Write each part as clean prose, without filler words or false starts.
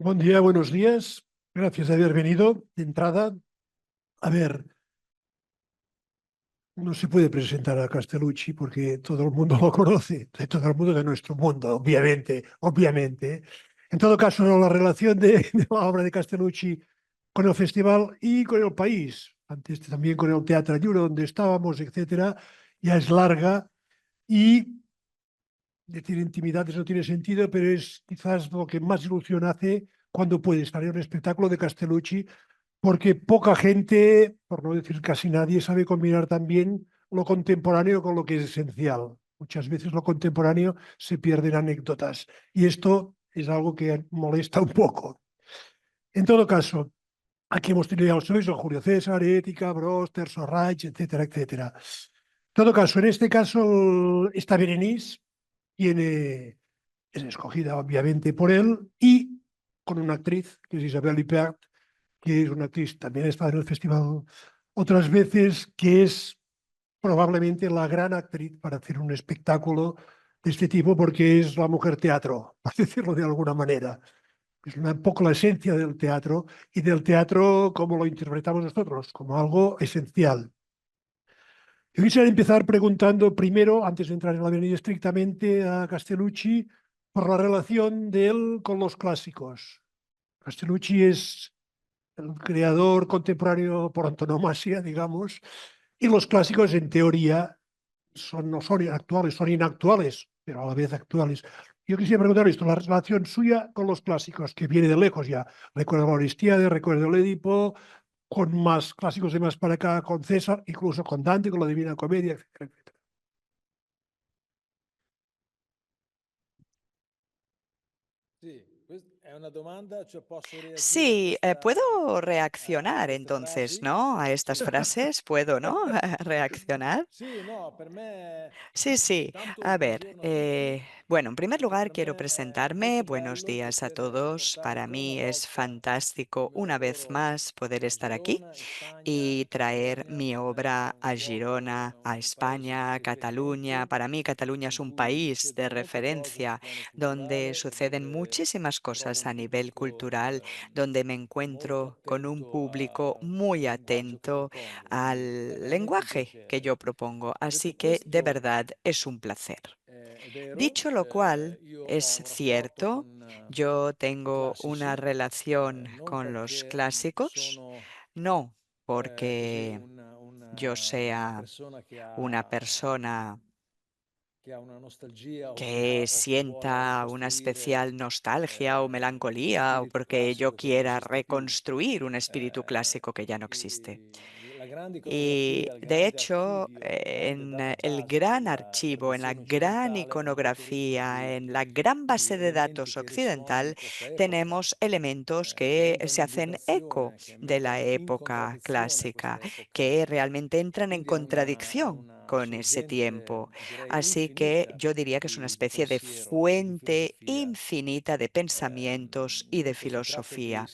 Buen día, buenos días. Gracias de haber venido. De entrada, a ver, no se puede presentar a Castellucci porque todo el mundo lo conoce, de todo el mundo de nuestro mundo, obviamente, obviamente. En todo caso, la relación de la obra de Castellucci con el festival y con el país, antes también con el Teatro Lluro, donde estábamos, etcétera, ya es larga y decir intimidades no tiene sentido, pero es quizás lo que más ilusión hace cuando puede estar en un espectáculo de Castellucci porque poca gente, por no decir casi nadie, sabe combinar también lo contemporáneo con lo que es esencial. Muchas veces lo contemporáneo se pierde en anécdotas y esto es algo que molesta un poco. En todo caso, aquí hemos tenido ya los a Julio César, Ética, Bros, Terzo Reich, etcétera, etcétera. En todo caso, en este caso, esta Berenice es escogida obviamente por él y con una actriz que es Isabelle Huppert, que es una actriz, también está en el festival otras veces, que es probablemente la gran actriz para hacer un espectáculo de este tipo, porque es la mujer teatro, por decirlo de alguna manera. Es un poco la esencia del teatro y del teatro como lo interpretamos nosotros, como algo esencial. Yo quisiera empezar preguntando primero, antes de entrar en la avenida estrictamente, a Castellucci por la relación de él con los clásicos. Castellucci es el creador contemporáneo por antonomasia, digamos, y los clásicos en teoría no son actuales, son inactuales, pero a la vez actuales. Yo quisiera preguntar esto, la relación suya con los clásicos, que viene de lejos ya. Recuerdo a Aristiade, recuerdo el Edipo, con más clásicos de más para acá, con César, incluso con Dante, con la Divina Comedia, etcétera, etcétera. Sì, è una domanda, cioè posso reagire Sí, puedo a reaccionar queste entonces, frasi? ¿no? A estas frases, puedo, ¿no? Reaccionar. Sì, no, per me, Sí, sí. intanto A ver, buongiorno a tutti, bueno, en primer anche lugar per quiero me è molto presentarme. Buenos bello días a poter todos. supportare Para ancora una mí es volta fantástico il mio una vez lavoro más poder a estar aquí Girona, in Spagna, y in traer Catalogna, mi obra un a luogo, Girona, a un paese di España, a Cataluña. riferimento Para mí Cataluña es in un cui país de succedono molte cose sul referencia piano donde culturale e suceden dove muchísimas trovo cosas un a nivel pubblico cultural, donde me molto encuentro con un attento público al muy linguaggio che atento propongo, quindi è al veramente un lenguaje que piacere. yo propongo. Así Detto que de questo, verdad es un placer. è vero, Dicho lo cual, io ho es un rapporto cierto, yo con i tengo una classici, relación non con los perché clásicos, sono no così porque yo una sea persona una persona che ha una nostalgia que o che vuole sienta una costruire especial nostalgia o uno melancolía o spirito porque yo classico che non quiera esiste più. reconstruir un espíritu Eh, clásico que ya no existe. la grande Y iconografia, il de grande hecho, archivio, il grande en el database gran della archivo, en la tradizione gran occidentale è molto ricco iconografía, en la gran di base de elementi datos che risuonano occidental, in questa epoca, tenemos elementos che que se entrano in hacen eco vibrazione, che de la mettono in época contraddizione questa clásica, epoca que realmente e entran en quindi è contradicción una con ese tiempo. sorgente, direi, Así que infinita yo diría que es una di especie de pensiero e di fuente filosofia. infinita de pensamientos y de Dunque si tratta di filosofía.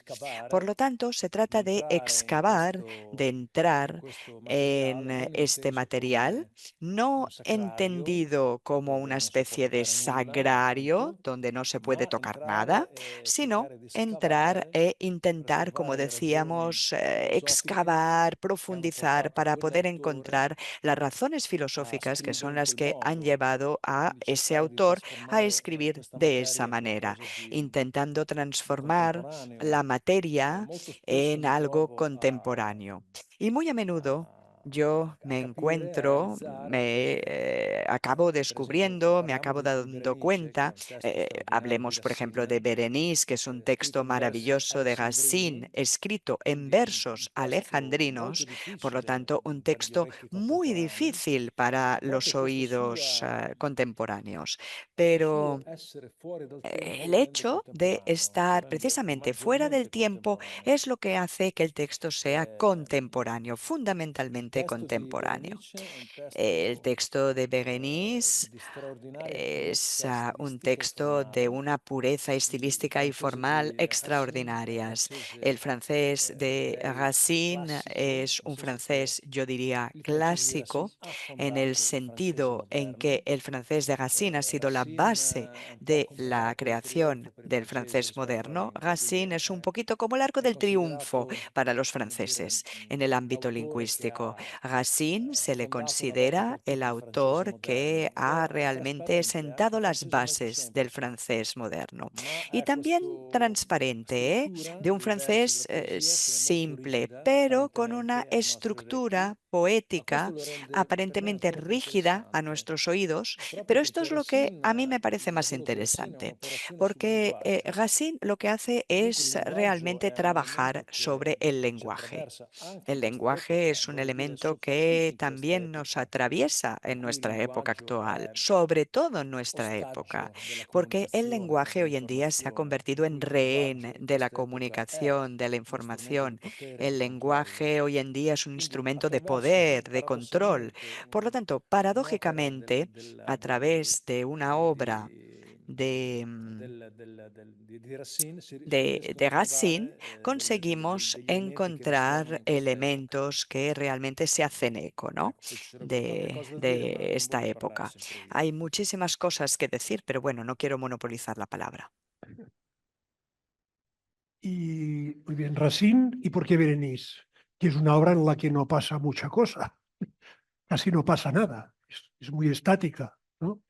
Por scavare, lo tanto, se di trata de entrare excavar, de in entrar questo materiale, en non este inteso material, come no un sacrario entendido como dove una non si può especie de toccare nulla, sagrario appunto, donde no se puede ma tocar entrare nada, e sino cercare di entrar scavare e per intentar, como trovare ragioni decíamos, filosofiche excavar, che hanno profundizar portato para poder quell'autore encontrar las razones a filosóficas que scrivere son in las quel que han modo llevado e a quindi ese cercare di autor a trasformare escribir questa de esa materia in manera, qualcosa intentando di transformar la contemporaneo. materia Molto spesso en mi algo trovo contemporáneo. Y muy a menudo yo a me capire, a encuentro, realizzare me che, acabo per esempio, descubriendo, me parliamo acabo di dando Berenice, che è cuenta, un testo straordinario di hablemos por ejemplo de Racine, Berenice, que es un texto scritto in versi maravilloso de alessandrini, Racine, escrito en quindi un versos testo molto alejandrinos, por lo difficile tanto un per gli texto orecchi muy contemporanei. difícil para A volte los oídos contemporáneos. questo Pero suo essere fuori dal tempo el lo rende hecho de contemporaneo, lo estar rende precisamente fuera del maggiormente tiempo contemporaneo. es lo que hace que el texto sea Eh, contemporáneo, fundamentalmente testo di contemporáneo. Berenice è un El testo texto de Bérénice di straordinaria es purezza un stilistica e texto de formale. una pureza Il estilística y francese formal di Racine è un extraordinarias. El francese, francés de direi Racine classico, es nel un senso che francés, yo diría, il francese di Racine clásico, ha en el fondato il francese sentido en moderno. que el francés de Racine ha sido la base Racine è un po' de come la l'arco di trionfo creación per i del francesi francés rispetto alla moderno. lingua, quindi Racine es un poquito como el arco è del triunfo considerato, para los come dire, franceses en el un ámbito autore che lingüístico. ha Racine se le fondato una volta considera per el tutte il francese autor que moderno. ha Però ha tre realmente aspetti, il sentado las francese è molto bases del semplice, francés moderno. ma Y ha también questa transparente, ¿eh? struttura De un dei versi francés della poesia che è molto simple, rigida, pero con una apparentemente ai nostri orecchi, estructura ma questo poética lo rende per me aparentemente ancora più rígida a interessante, nuestros oídos, proprio pero esto perché es lo que a mí me Racine, parece il más lavoro di Racine è interesante, un'operazione sul porque linguaggio. Racine lo que hace E dunque il es linguaggio realmente è un trabajar elemento sobre che el ci lenguaje. attraversa anche in El questa lenguaje epoca, es un vorrei dire elemento que soprattutto in questa también nos epoca atraviesa in en cui il nuestra época linguaggio actual, è sobre todo en nuestra época, ostaggio della porque el comunicazione e lenguaje hoy en día se ha dell'informazione, convertido in en cui il rehén linguaggio in de la questa epoca è comunicación, de la uno strumento di información. potere El di controllo. lenguaje hoy en día es un Quindi instrumento de attraverso poder, de control. paradossalmente Por lo tanto, un'opera paradójicamente, a través de una obra di, de, di Racine si de riescono a Racine, trovare conseguimos degli elementi che risuonano encontrar in questa epoca. elementos que realmente se hacen eco, ¿no? Ecco, poi ci sarebbero tante cose da dire, ma De non esta vorrei parlare época. sempre io. Hay muchísimas cosas que decir, pero bueno, no quiero monopolizar la palabra. Y muy bien, Racine, ¿y por qué Berenice? Que es una obra en la que no pasa mucha cosa, casi no pasa nada, es muy estática, ¿no?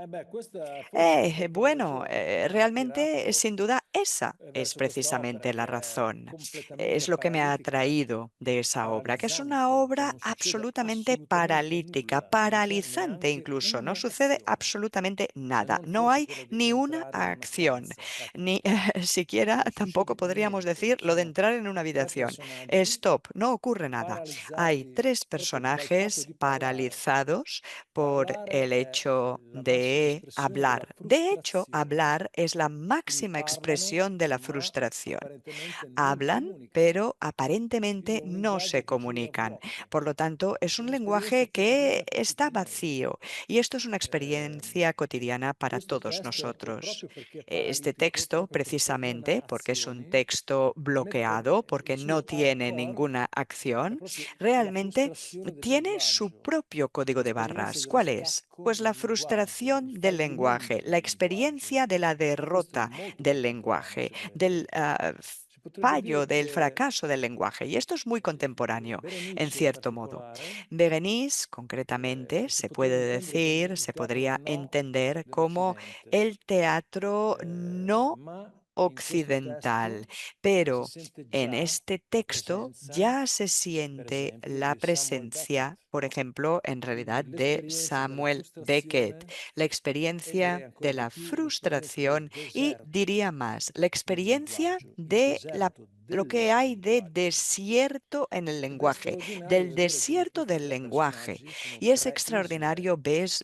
Beh, questa forse è una parte della Bueno, ragione che mi ha realmente, attirato sin duda, esa es verso quest'opera precisamente la che è razón. Es completamente lo que me ha paralitica, atraído de esa obra, que es una paralizzante, cioè obra non succede absolutamente assolutamente paralítica, nulla, non c'è paralizante neanche incluso. No una sucede azione, absolutamente se nada. non No forse hay quella di ni una entrare in una acción, stanza, ecco, ni siquiera non tampoco succede podríamos niente, decir ci lo de sono entrar en una tre habitación. personaggi Stop, no ocurre nada. Hay paralizzati tres proprio dal fatto personajes di parlare. paralizados por el Parlare è hecho la massima de espressione della hablar. De hecho, frustrazione. hablar es la Quindi máxima parlano, expresión de la ma frustración. apparentemente non Hablan, comunicano. pero Quindi aparentemente è un no linguaggio se che gira a comunican. vuoto. Por lo tanto, es È un un'esperienza lenguaje que quotidiana per tutti está noi. vacío. Y esto es una Ehm, experiencia cotidiana para Questo todos testo, nosotros. proprio perché è Este paralitico, texto, proprio perché non ha precisamente, porque es un azioni, texto mette bloqueado, il porque no suo tiene hardcore ninguna è acción, proprio la realmente frustrazione del tiene su linguaggio, propio código de l'esperienza barras. dello ¿Cuál es? stacco Pues la del linguaggio, il frustración del lenguaje, fallimento la del linguaggio. experiencia de la E questo è derrota molto del contemporaneo, lenguaje, secondo me. del Si potrebbe fallo, dire del che fracaso del lenguaje. Y esto es muy contemporáneo, en Berenice in cierto modo. particolare Berenice, concretamente, si se potrebbe puede intendere come decir, il se teatro podría no entender como dell'Occidente, el teatro no ma in questo occidental, testo si pero sente en già este la texto presenza, ya se per siente esempio, la di Samuel presencia, Beckett. por ejemplo, en Quindi realidad de l'esperienza della Samuel Beckett, frustrazione la e experiencia ancora de di la più l'esperienza del frustración y deserto diría más, la del experiencia linguaggio, il de deserto lo del que hay de linguaggio. desierto en el Ed è lenguaje, straordinario del vedere come desierto questi del tre lenguaje. personaggi sono Y es tre isole extraordinario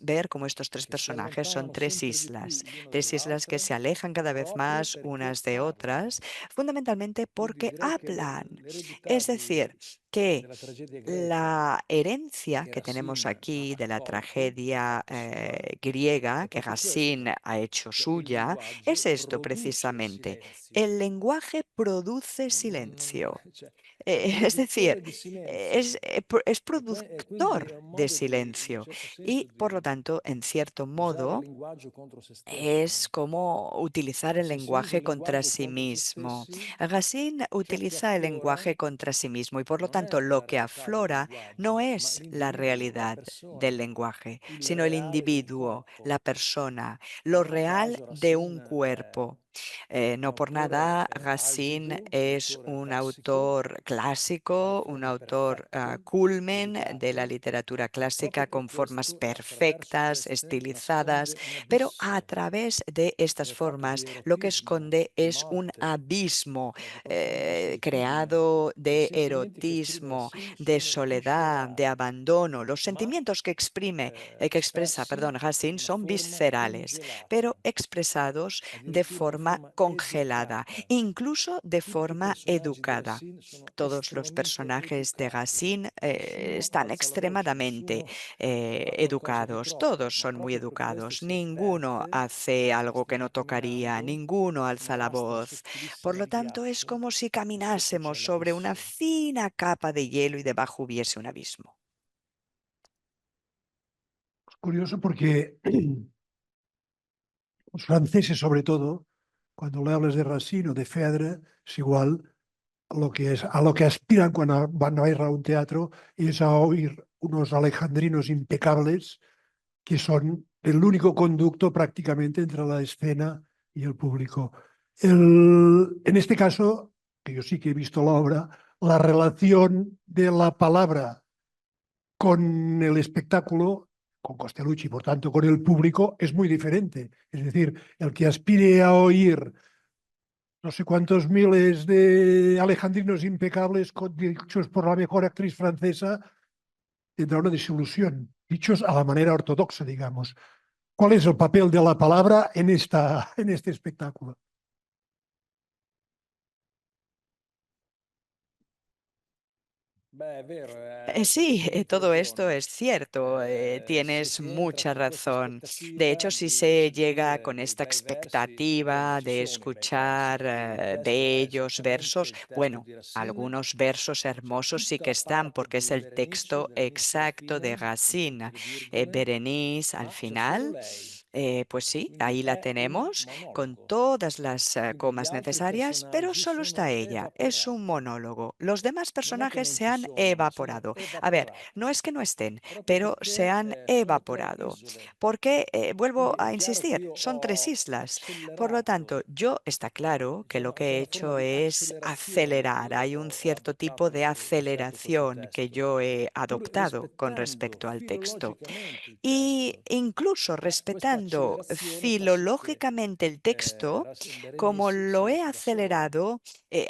ver cómo estos tres che si personajes son allontanano sempre di più l'una tres islas que dall'altra se alejan cada vez proprio más perché unas de parlano. otras, fundamentalmente Quindi porque direi che hablan. l'eredità Es decir, que della tragedia greca la herencia che que tenemos Racine ha aquí de la accolto, ha tragedia fatto sua, griega, è que proprio questo, Racine ha hecho cioè il suya, es linguaggio esto produce precisamente. silenzio. El lenguaje produce silencio. Cioè, è un Es decir, produttore di silenzio es e quindi è productor un de modo di, in un silencio certo senso, y, por lo di tanto, en cierto usare il modo, linguaggio contro se es stesso. como utilizar el Se si usa lenguaje il contra linguaggio sí contro se mismo. stessi, Racine ciò che utiliza el afflora lenguaje contra sí mismo y por lo non tanto è lo la que realtà del aflora no linguaggio, ma es la l'individuo, la realidad del persona, lenguaje, il sino el reale di un individuo, la corpo. persona, lo Non a real caso de un Racine è cuerpo. un No por autore nada, Racine algido, un es autore un classico, autor dalle clásico, un forme autor perfette, culmen de la educato, literatura ma proprio clásica per con formas questo attraverso perfectas, queste estilizadas, nasconde un pero a abisso través de che estas è fatto di formas lo que erotismo, esconde di es un morte, abismo di qualcosa di solitudine, creado e i de sentimenti che esprime erotismo, Racine de sono soledad, de viscerali, abandono. Los ma sentimientos que expresa, espressi perdón, in Racine una son forma viscerales, pero congelata, expresados de addirittura in forma forma congelada, educata. incluso de Tutti i forma personaggi di educada. Racine sono Todos los estremamente personajes de educati. Racine Nessuno están alza la voce, extremadamente nessuno fa qualcosa di educados, todos troppo, ma son muy proprio per questo educados, si ninguno avverte hace che algo que no stiamo tocaría, camminando ninguno su un alza la lastre voz. Por sottilissimo lo di tanto, es ghiaccio como si e sotto c'è caminásemos sobre una l'abisso. fina capa de hielo y debajo hubiese un abismo. Es curioso porque los franceses, sobre todo, cuando le hablas de Racine o de Fedre, es igual a lo que aspiran cuando van a ir a un teatro y es a oír unos alejandrinos impecables que son el único conducto prácticamente entre la escena y el público. En este caso, que yo sí que he visto la obra, la relación de la palabra con el espectáculo, con Costellucci, por tanto, con el público, es muy diferente. Es decir, el que aspire a oír no sé cuántos miles de alejandrinos impecables dichos por la mejor actriz francesa, tendrá una desilusión, dichos a la manera ortodoxa, digamos. ¿Cuál es el papel de la palabra en este espectáculo? Beh, è vero, hai Sí, perfettamente todo esto ragione. es cierto, Se tienes si entra mucha con questa razón. De aspettativa hecho, si di se llega sentire con dei esta bei versi, sebbene non expectativa ci de sono i bei versi, escuchar perché il testo è bellos esattamente versos, il testo bueno, di Racine, algunos versos c'è hermosos sí tutta que la están parte porque es di el Berenice, texto Berenice alla exacto de fine, con tutte Racine. le virgole, Berenice al ma c'è solo final, lei, pues sí, quindi ahí la è un tenemos con monologo. todas las Quindi gli comas altri necesarias, pero personaggi solo está sono ella. Es un evaporati. monólogo. Los demás Non è che personajes non se ci han sono evaporado. A ver, no evaporati, es que no estén, proprio pero se perché han sono 3 evaporado. isole. Porque, vuelvo Quindi è a chiaro che insistir, io son tres ho islas. Por lo tanto, accelerato, yo está claro que lo que c'è he una forma hecho di es accelerazione che acelerar. io Hay un ho cierto tipo adottato de rispetto a questo aceleración que testo, yo he pur adoptado con rispettando respecto al texto. filologicamente il Y testo. incluso Ma questa respetando accelerazione fa sì che filológicamente el texto, como Berenice lo he senta da sola, acelerado,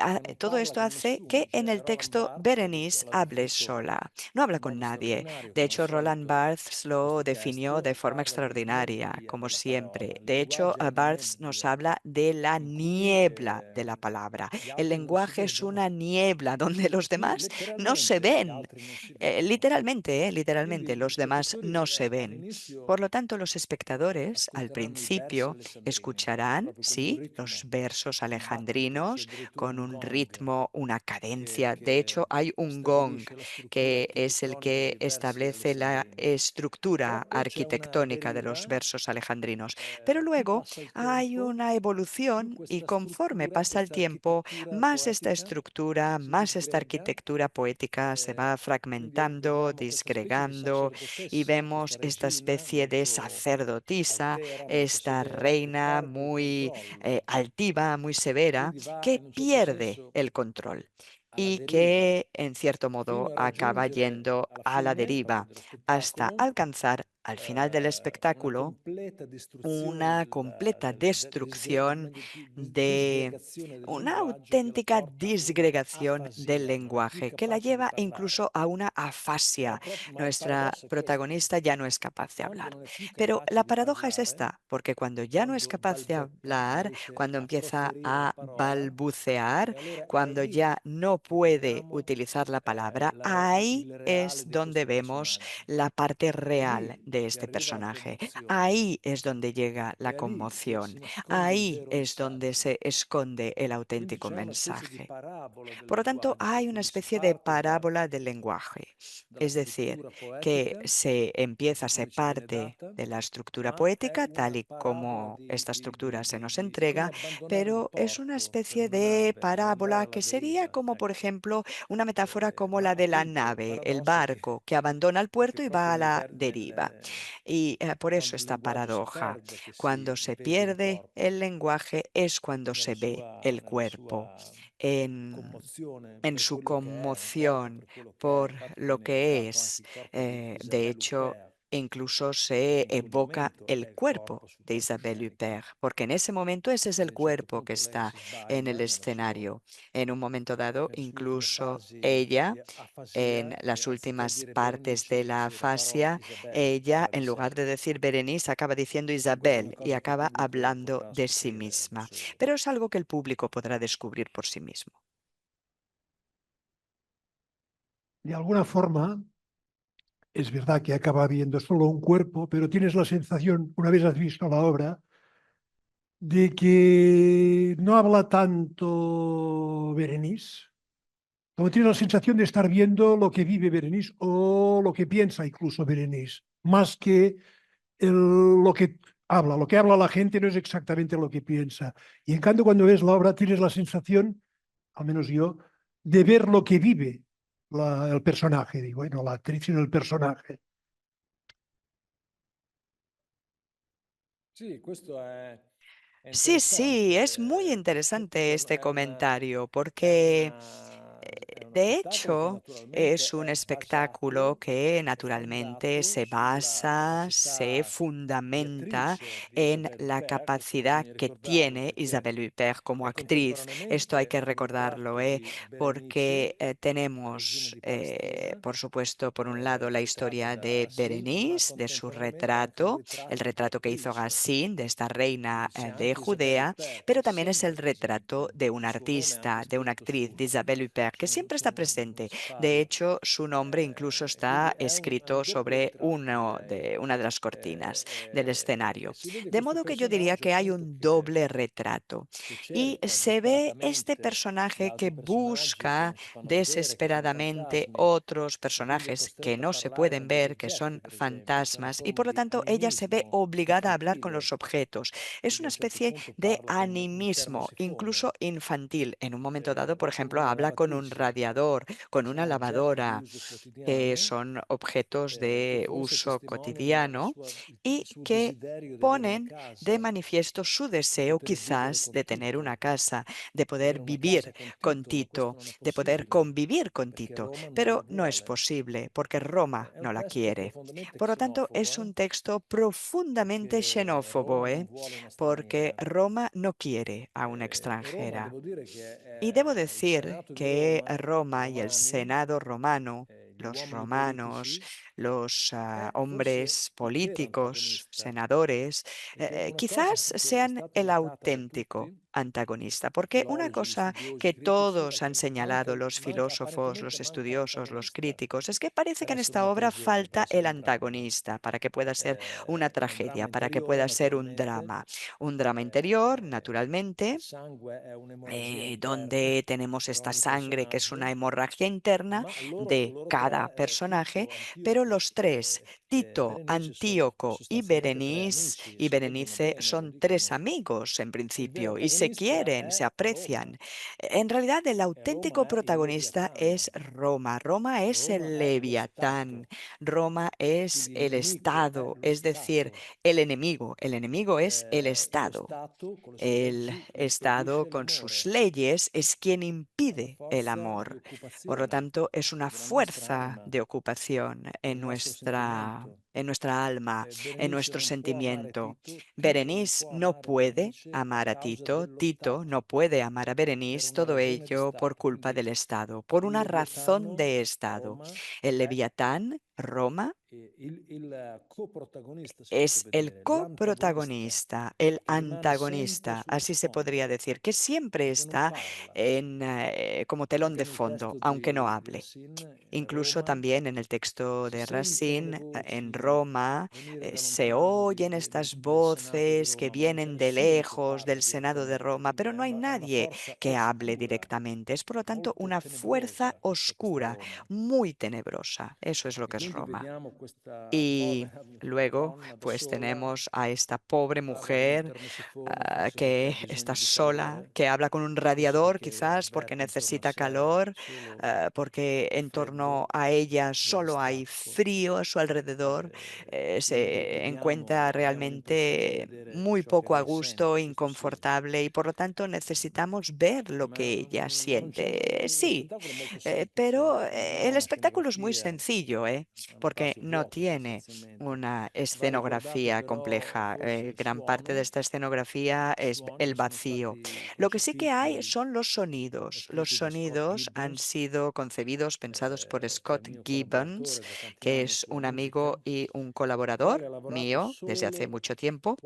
non todo parla esto con hace nessuno, que en cioè el Roland texto Barthes ha Berenice l'ha hable definito sola, no habla in con modo nadie. straordinario, De come al hecho, Roland solito. Barthes lo Questo definió de testo forma parla di extraordinaria, nebbia como della siempre. parola, il De hecho, linguaggio è una Barthes nos nebbia habla de la in cui niebla de la palabra. gli El altri non si lenguaje es vedono una niebla donde los e quindi demás no se letteralmente gli ven. altri non si vedono. Literalmente, Quindi gli los demás spettatori no se ven. all'inizio Por lo tanto, los espectadores al ascolteranno i versi principio alessandrini, escucharán, proprio con un sí, los ritmo, versos un battito, c'è alejandrinos addirittura con un un gong ritmo, una cadencia. De hecho, che hay un gong stabilisce la struttura que es el architettonica que dei versi establece la alessandrini. estructura Però poi c'è una arquitectónica de los deriva, versos alejandrinos. Pero più luego passa il hay tempo, una più evolución y questa conforme struttura, pasa el questa tiempo, architettura más esta poetica estructura, si más esta disgrega. arquitectura poética se va Quindi fragmentando, vediamo questa specie di disgregando y sacerdotessa, questa vemos esta regina especie de molto sacerdotisa, altera, molto esta severa, che reina perde il muy controllo altiva, muy severa, quindi va que in un certo pierde senso el control alla y deriva que en cierto fino modo a acaba raggiungere yendo alla a la fine proprio deriva dello hasta spettacolo alcanzar al final del una espectáculo completa distruzione una completa destrucción de disgregazione del una linguaggio che la auténtica porta a una disgregación del afasia, non è più lenguaje que la capace di lleva parlare. incluso a una afasia. Ma il Nuestra paradosso è questo: protagonista ya no es capaz de quando hablar. non è più Pero capace la di paradoja es parlare, esta, porque cuando ya no es quando capaz de balbetta, non hablar, riesce cuando a empieza proferire la a parola, balbucear, e allora è cuando lì ya no che puede vediamo utilizar la palabra, ahí il reale es di donde questo vemos personaggio. la parte È real lì de che este arriva la personaje. commozione, Ahí es donde llega la è lì che conmoción. si nasconde il Ahí vero es donde messaggio. se esconde el Quindi auténtico c'è una specie di mensaje. parabola del Por lo tanto, linguaggio, hay una quindi si especie de parte parábola del lenguaje. dalla Es decir, struttura que poetica, se come ci viene parte data, de la estructura ma è poética, tal una y parabola como esta estructura se nos di come entrega, abbandonare un pero es una porto per especie una de nave e andare parábola alla que sería deriva, como, por ecco. ejemplo, una metáfora como Ma la de la appunto il nave, el paradosso barco que abandona el è che puerto y proprio va a nel la deriva. Y por eso quando il esta linguaggio si paradoja. perde che Cuando si se vede il pierde corpo el lenguaje es cuando se ve el nella cuerpo sua en, commozione en per su quello che è, un corpo conmoción per quello che è. por Infatti lo viene que usato anche es. il corpo di De Isabelle hecho, Huppert incluso se in quel evoca momento è el il cuerpo corpo sul de Isabelle palcoscenico. Huppert, porque en ese momento ese es Poi a el un certo cuerpo que punto lei está si en el sbaglia escenario. En un momento dado, nelle sue ultime incluso fasi ella, di en afasia e las anziché últimas dire partes de Berenice la dice la parola afasia, Isabelle, ella, parla di en sé. lugar de decir Berenice, acaba diciendo E questa è una Isabel y cosa che il acaba pubblico hablando potrà de sí scoprire da misma. solo. Pero es algo que el público podrá descubrir por sí mismo. De alguna forma, es verdad que acaba viendo solo un cuerpo, pero tienes la sensación, una vez has visto la obra, de que no habla tanto Berenice, como tienes la sensación de estar viendo lo que vive Berenice o lo que piensa incluso Berenice, más que lo que habla. Lo que habla la gente no es exactamente lo que piensa. Y en cambio, cuando ves la obra, tienes la sensación, al menos yo, de ver lo que vive el personaje, digo, no la actriz, sino el personaje. Sì, questo è Sí, sí, es muy interessante. interesante este comentario È porque è uno de spettacolo che hecho, naturalmente es un è espectáculo basato, que è naturalmente fondato se sulla basa, se capacità di fundamenta attrice di en Isabelle la Huppert. Questo capacidad bisogna que ricordarlo tiene perché Isabelle Huppert como è actriz. Esto hay contemporaneamente que il recordarlo, ritratto di porque Berenice, regina tenemos, di Palestina, por supuesto, por un lado la ritratto historia da de Racine, ma Berenice, de su contemporaneamente anche retrato, el di retrato que hizo attrice. Racine de esta reina Quindi c'è de anche Isabelle Judea, Huppert che è pero también es el sempre retrato presente. de un Il suo nome è anche artista, de una scritto actriz, de Isabelle Huppert, que siempre está su una presente. De spalla. hecho, su nombre incluso E quindi está è un escrito doppio sobre ritratto, direi. una de las cortinas del E escenario. si vede De questo modo que yo diría personaggio que hay appunto un doble retrato. che Y cerca se ve este disperatamente gli personaje que altri personaggi che busca non si fanno vedere, che sono desesperadamente fantasmi, otros e quindi è personajes que costretta a no se parlare pueden con degli ver, que oggetti, son per esempio, c'è una fantasmas, y forma por lo di tanto ella se ve animismo obligada a hablar con infantile. los objetos. Es Quindi a una un certo especie punto de parla con un animismo, incluso termosifone, infantil. En un momento dado, por con ejemplo, una habla con un lavatrice, radiador, con una sono oggetti di lavadora, uso que quotidiano, son objetos che de forse uso testimoniano cotidiano il y suo que desiderio di avere una ponen de casa, manifiesto su di deseo poter vivere quizás con de tener una Tito, casa, de di poder avere una casa vivir con con Tito, ma questo Tito, non è de poder possibile convivir con perché Tito, Roma non lo pero no es vuole. posible porque Roma È un no la testo quiere. profondamente Por lo tanto, es xenofobo, un texto profundamente perché xenófobo, Roma non vuole una porque straniera. Roma no quiere a una E Roma, extranjera. devo dire che Y debo il decir Senato di que Roma, i Roma y el romani, Senado romano, gli los uomini romanos, politici, los è forse hombres il vero políticos, antagonista, senadores, perché una cosa quizás che è sean stata el notata da auténtico tutti, antagonista, i porque una filologi, gli cosa studiosi, que critici, todos è han che señalado, los filósofos, los apparentemente manca estudiosos, los l'antagonista críticos, es que parece per que en essere esta una obra tragedia, per falta essere el un dramma. antagonista para que pueda ser una È un tragedia, dramma para que interiore, pueda ser naturalmente, un drama interior, il naturalmente, sangue è un'emorragia interna donde tenemos per esta ogni sangre que es una personaggio, hemorragia interna ma de loro cada tre, personaje, Tito, pero Antioco los tres, e Tito, Berenice, sono Antíoco tre amici e Y si vogliono Berenice, bene, lo son tres dicono. amigos en Il vero principio y se antagonista quieren, se è aprecian. Roma, En realidad, el e Roma auténtico è il protagonista es Leviatano, Roma. Roma es Roma el è lo Leviatán. Stato, Roma es quindi il el nemico è Estado, lo es decir, Stato. el enemigo. El enemigo es el Lo Estado. Stato con le sue El leggi Estado impedisce con sus l'amore, leyes es quien è una impide el forza di amor. Por lo occupazione tanto, es una della nostra fuerza anima, de ocupación del nostro sentimento. en nuestra alma, en Berenice nuestro non può amare sentimiento. Tito, Tito non Berenice può no amare puede Berenice a amar a causa Tito, dello Tito no Stato, puede amar a per Berenice, una todo ragione di ello por Stato. culpa Quindi del Estado, por il una razón Leviatano, de Estado. Roma, El è Leviatán, Roma, il coprotagonista, si es potrebbe el dire, l'antagonista, coprotagonista, el che rimane sempre antagonista, sullo así se podría sfondo, decir, que siempre perché non está parla. como telón Anche de nel fondo, testo aunque no di hable. Racine, Incluso Roma, también en el texto si de sentono le Racine, en voci Roma, venire da se lontano oyen estas del Senato di voces que Roma, ma non c'è vienen de nessuno che lejos parla del Senado de direttamente, Roma, quindi pero no hay è una nadie forza que hable oscura, directamente. Es por lo tanto molto una fuerza tenebrosa questa oscura, Roma. muy tenebrosa. Eso es lo E que es quindi Roma. vediamo questa Y povera luego, donna da pues sola tenemos a esta pobre che parla con un mujer termosifone, forse perché ha que está bisogno di sola, calore, que habla con un forse radiador perché quizás porque avverte intorno a necesita sé calor, solo porque il en torno freddo a ella del solo hay distacco. frío a su alrededor, Quindi se encuentra abbiamo l'impressione di realmente vedere muy ciò che poco a lei gusto, sente, questo sì, inconfortable y por lo tanto necesitamos ver lo ma que ella non c'è, siente. lo Sí, spettacolo è molto pero semplice, non ha el una espectáculo es muy scenografia sencillo, porque fantastica, no tiene una escenografía compleja. Gran parte de esta escenografía es el vacío. Lo que sí que hay son los sonidos. Los sonidos han sido concebidos, pensados por Scott Gibbons, que es un amigo y un colaborador mío desde hace mucho tiempo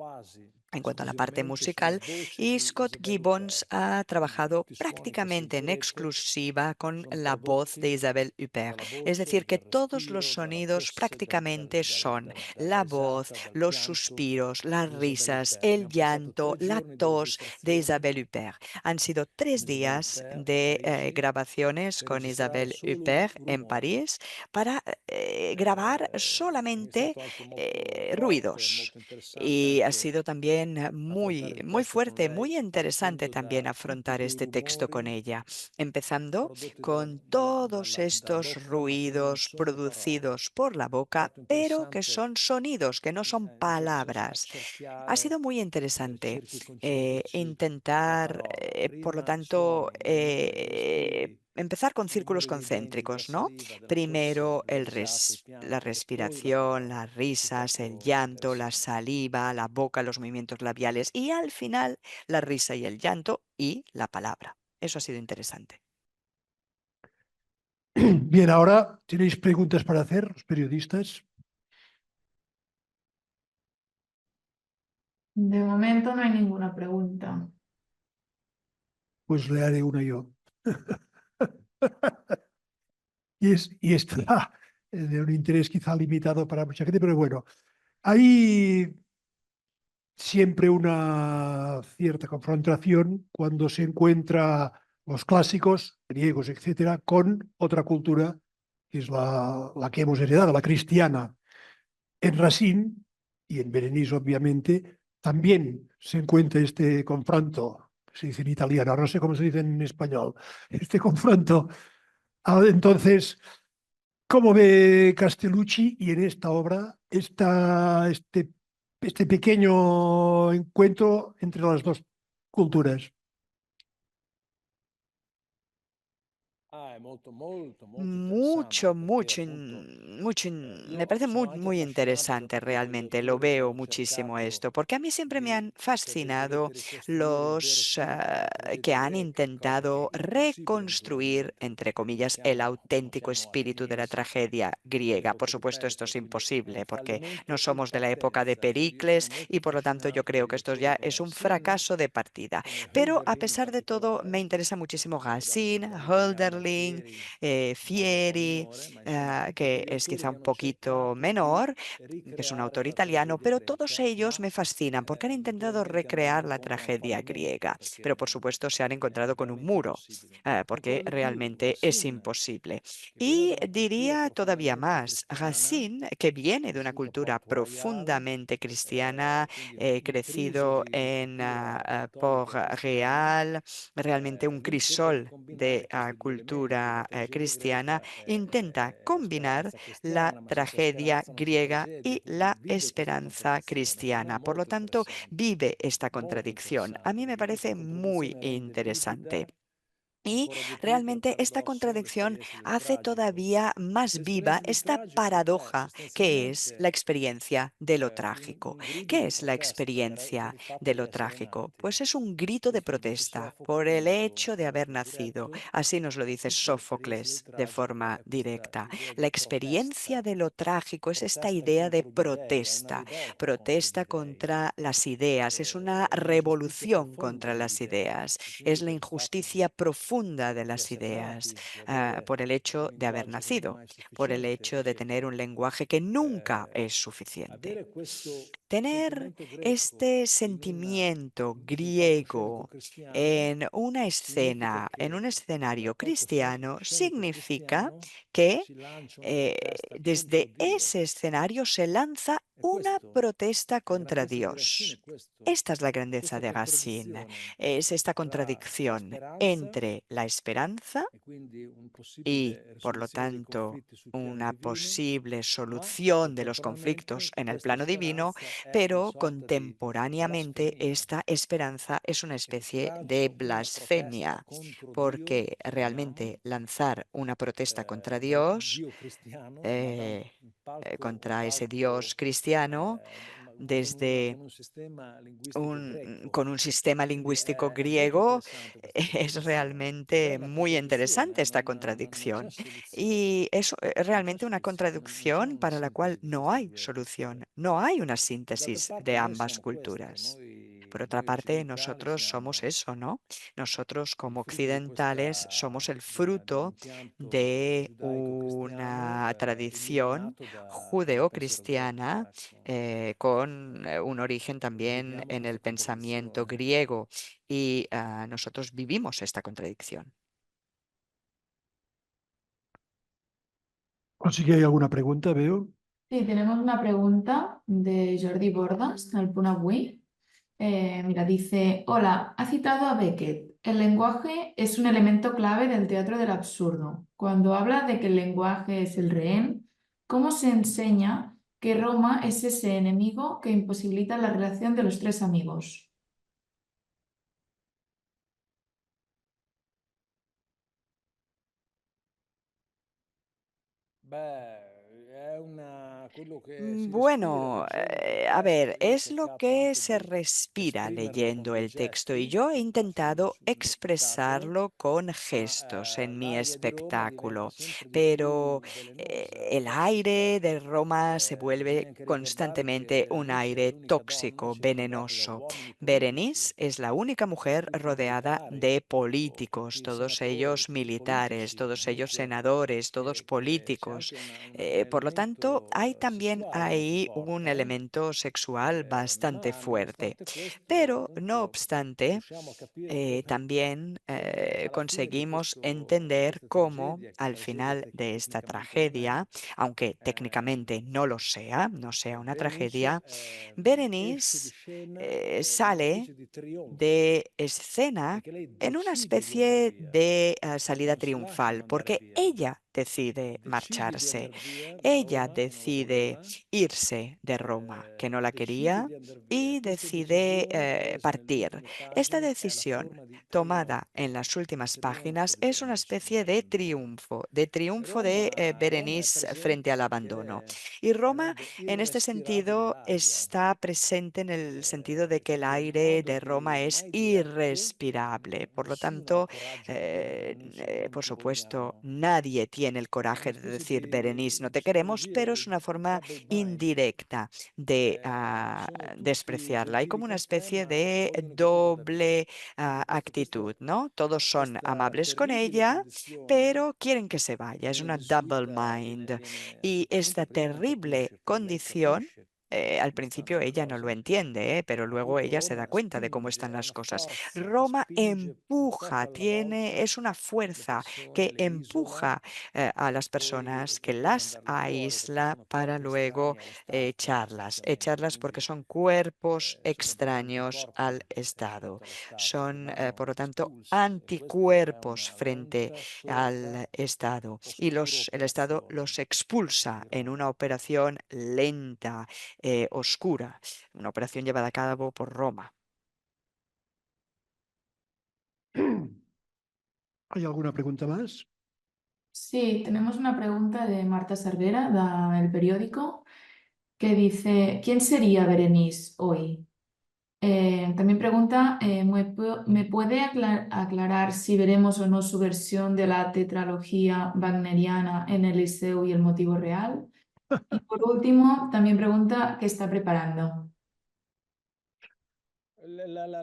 en cuanto a la parte musical, y Scott Gibbons ha trabajado prácticamente en exclusiva con la voz de Isabelle Huppert. Es decir, que todos los sonidos prácticamente son la voz, los suspiros, las risas, el llanto, la tos de Isabelle Huppert. Han sido 3 días de grabaciones con Isabelle Huppert en París para grabar solamente ruidos. Y ha sido también muy fuerte, muy interesante también afrontar este texto con ella, empezando con todos estos ruidos producidos por la boca, pero que son sonidos, que no son palabras. Ha sido muy interesante intentar, por lo tanto, empezar con círculos concéntricos, ¿no? Primero la respiración, las risas, el llanto, la saliva, la boca, los movimientos labiales y al final la risa y el llanto y la palabra. Eso ha sido interesante. Bien, ahora tenéis preguntas para hacer, los periodistas. De momento no hay ninguna pregunta. Pues le haré una yo. Y está de un interés quizá limitado para mucha gente, pero bueno, hay siempre una cierta confrontación cuando se encuentra los clásicos, griegos, etcétera, con otra cultura, que es la que hemos heredado, la cristiana. En Racine y en Berenice, obviamente, también se encuentra este confronto, se dice en italiano, no sé cómo se dice en español, este confronto. Entonces, ¿cómo ve Castellucci y en esta obra este pequeño encuentro entre las dos culturas? È molto, molto, molto Mucho, interessante perché mucho, appunto me io parece sono muy, anche muy affascinato da interesante tutte quelle realmente. Lo letture che veo ho muchísimo cercato esto, porque a mí siempre me han per fascinado ricostruire il vero los spirito della que tragedia han greca, cosa che intentado è impossibile reconstruir, naturalmente. entre comillas, el Non auténtico siamo espíritu de la ateniesi, tragedia come griega. Por poco supuesto, esto ripeto, es quindi è un imposible, porque no fallimento in somos de la época de partenza, quindi io sono Pericles molto y por lo tanto yo affascinato creo di que esto letture ya come es un Racine, fracaso de partida. come Pero a Hölderlin in pesar de todo, me particolare, interesa muchísimo Racine, dall'italiano Hölderlin, Fieri molto Fieri, minore, ma insomma tutte que es letture quizá che un hanno poquito cercato di menor, que es un ricreare autor la italiano, tragedia pero todos greca, ellos ma me fascinan porque han intentado naturalmente recrear andando la incontro a un tragedia fallimento, griega, perché pero por supuesto se han è encontrado con un veramente muro, impossibile. porque Ancora di più, realmente es Racine, imposible. che viene Y da una cultura diría todavía profondamente más, cristiana, Racine, que viene de una cresciuto a cultura Port Royal, profundamente cristiana, quindi crecido intrisosi di en cultura cattolica Port e cristiana, Real, realmente un lui cerca di crisol de combinare questi due elementi. La cultura tragedia cristiana, greca intenta è la combinar speranza la cristiana, ma senza tragedia speranza non c'è griega tragedia, y quindi la vive questa esperanza contraddizione. Per me è cristiana. Por lo molto tanto, interessante, vive esta molto contradicción. A interessante, mí me perché questa parece muy contraddizione rende interesante. vivida Y ancora di più per realmente esta paradosso contradicción l'esperienza del hace tragico. todavía más viva L'esperienza del esta tragico è paradoja que es la sostanzialmente experiencia de lo trágico. un grido ¿Qué di es la protesta per experiencia il fatto de di lo essere trágico? nati. Pues es un grito de Questo lo dice protesta Sofocle por in el modo hecho de haber nacido. diretto, Así nos lo e dice appunto l'esperienza del Sófocles de tragico forma è questa directa. idea La di experiencia protesta, de lo trágico es esta protesta idea de contro gli dèi, è una protesta, rivolta contro gli protesta dèi, contra las ideas, es una è un'ingiustizia revolución profonda contra degli las dèi, ideas, e quindi es la per il fatto injusticia profunda de di las essere ideas, nati, di avere por el hecho un de haber linguaggio che non è nacido, mai por el sufficiente, hecho de tener un lenguaje que nunca es suficiente. avere questo Tener sentimento greco este in sentimiento su un palcoscenico griego cristiano en una significa escena, en un che dal escenario cristiano, palcoscenico significa cristiano que si lancia una protesta contro desde Dio. ese escenario se lanza una protesta è una contra questa di Racine, Dios. è questo, Esta es la grandeza questa de Racine, contraddizione es esta tra la contradicción speranza entre la esperanza e quindi un y, possibile por lo risoluzione dei tanto, conflitti sul piano una divino, posible ma solución de los conflictos contemporaneamente en el questa plano divino, speranza è una pero sorta di contemporáneamente blasfemia, esta esperanza es una perché especie de lancio una protesta blasfemia, contro Dio, porque chiamiamo, realmente lanzar una protesta contra da Dios, Dio cristiano, ma da eh, un contra ese Dios palco cristiano, con desde un sistema linguistico greco. con un sistema Quindi lingüístico è molto griego, interessante questa es contraddizione ed è realmente una muy interesante contraddizione, esta non c'è contradicción. soluzione. Y es Non c'è realmente una soluzione, non c'è contradicción una para la cual sintesi di no queste hay due solución, culture. no hay una D'altra síntesis parte de noi ambas siamo questo, culturas. Por otra noi parte, occidentali nosotros somos siamo eso, ¿no? Nosotros il como frutto di occidentales questa, somos el di un fruto impianto de giudaico-cristiano una tradición illuminato dal pensiero greco, judeocristiana ecco. con un origen Quindi también viviamo en el questa pensamiento contraddizione. griego y nosotros vivimos esta contradicción. O sí que hay alguna pregunta, veo. Sí, tenemos una pregunta de Jordi Bordas, del Punt Avui. Mira, dice, hola, ha citado a Beckett. El lenguaje es un elemento clave del teatro del absurdo. Cuando habla de que el lenguaje es el rehén, ¿cómo se enseña que Roma es ese enemigo que imposibilita la relación de los tres amigos? Quello che si respira Bueno, leggendo il a testo, ver, io ho es lo cercato que anche se di respira esprimerlo leyendo con dei el texto y gesti yo he sul intentado mio spettacolo, expresarlo con ma gestos en mi l'aria di Roma diventa espectáculo, sempre di pero più velenosa, el aire tossica. de Roma se Bisogna vuelve anche ricordare constantemente che un Alice è aire l'unica donna tóxico, circondata da venenoso. uomini politici, Berenice es la única mujer tutti rodeada militari, de políticos, tutti todos senatori, ellos tutti militares, politici, todos ellos dunque senadores, todos c'è políticos. anche un Por lo tanto, elemento hay también sessuale molto ahí un forte, elemento sexual bastante ma fuerte. nonostante questo, Pero, no appunto, obstante, riusciamo a capire come, también come alla fine conseguimos di entender questa cómo tragedia, che al tragedia final de esta tecnicamente non è, tragedia, aunque técnicamente ehm, no lo sea, no sea una Berenice tragedia, esce esce di scena in una sale specie di trionfo, de escena perché lei en una decide di andar especie via, de salida non si lascia triunfal, mandare porque via, ella decide decide di marcharse, andar via da ella Roma, che non la decide voleva, irse de Roma, que no la decide quería, di andar via. y Questa decide decisione, presa nelle partir. ultime Esta pagine, è la decisión forma di tomada en trionfo, las últimas trionfo páginas di es una Berenice especie de nell'abbandono. triunfo de Roma è Berenice frente presente al abandono. perché Y Roma, rende en este irrespirabile sentido, l'aria, está presente en el sentido de que el quindi è un aire modo de Roma es mai diretto, irrespirable. Por lo nessuno ha il tanto, coraggio di dire Berenice non por ti supuesto, vogliamo, nadie tiene el è una coraje de specie decir, Berenice, no di te queremos, psicologia pero es una forma double bind. indirecta de Sono tutti despreciarla. Hay como gentili una con te, especie ma de vogliono che tu vada via. doble Questo, actitud, ¿no? Todos son questa amables con terribile ella, condizione pero quieren que se vaya. Es viene una double descritta, mind. a Y quel punto esta prima non terrible capisce, poi lei condición, capisce al come principio stanno le ella no lo cose. entiende, pero luego Appunto ella se Roma da cuenta de cómo spinge, están è las una cosas. forza che Roma spinge un poco empuja, alla volta es una le fuerza persone, que le isola empuja a las e personas, que poi deve las mandarle fuori perché aísla sono para corpi luego estranei allo Stato sostanzialmente, echarlas, porque quindi son cuerpos sono degli extraños anticorpi al Estado. rispetto allo Stato, Son, vanno por lo tanto, espulsi e questo è anticuerpos frente un'onta al sorda, Estado. Y oscura el Estado operazione los expulsa di en una Roma. operación lenta, oscura, una operación llevada a cabo por Roma. ¿Hay alguna pregunta más? Sí, tenemos una pregunta de Marta Cervera, del periódico, que dice, ¿quién sería Berenice hoy? También pregunta, ¿me puede aclarar si veremos o no su versión de la tetralogía wagneriana en el Liceo y el motivo real? Y por último, también pregunta qué está preparando.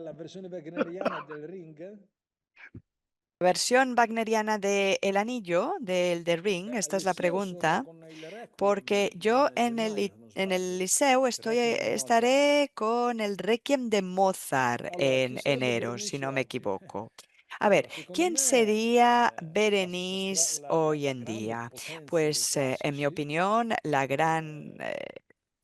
La versione wagneriana del Ring, La versión wagneriana de El Anillo, del The Ring, al esta es la Liceo sono pregunta, con il Requiem porque yo gennaio, se non en el sbaglio, liceo il Requiem di Mozart. estaré con el Requiem de Mozart Allora, chi en sarebbe enero, si Berenice no me oggi? equivoco. A ver, Allora, secondo ¿quién me sería la Berenice hoy la en grande día? potenza dei Pues en mi classici, opinión, la gran eh,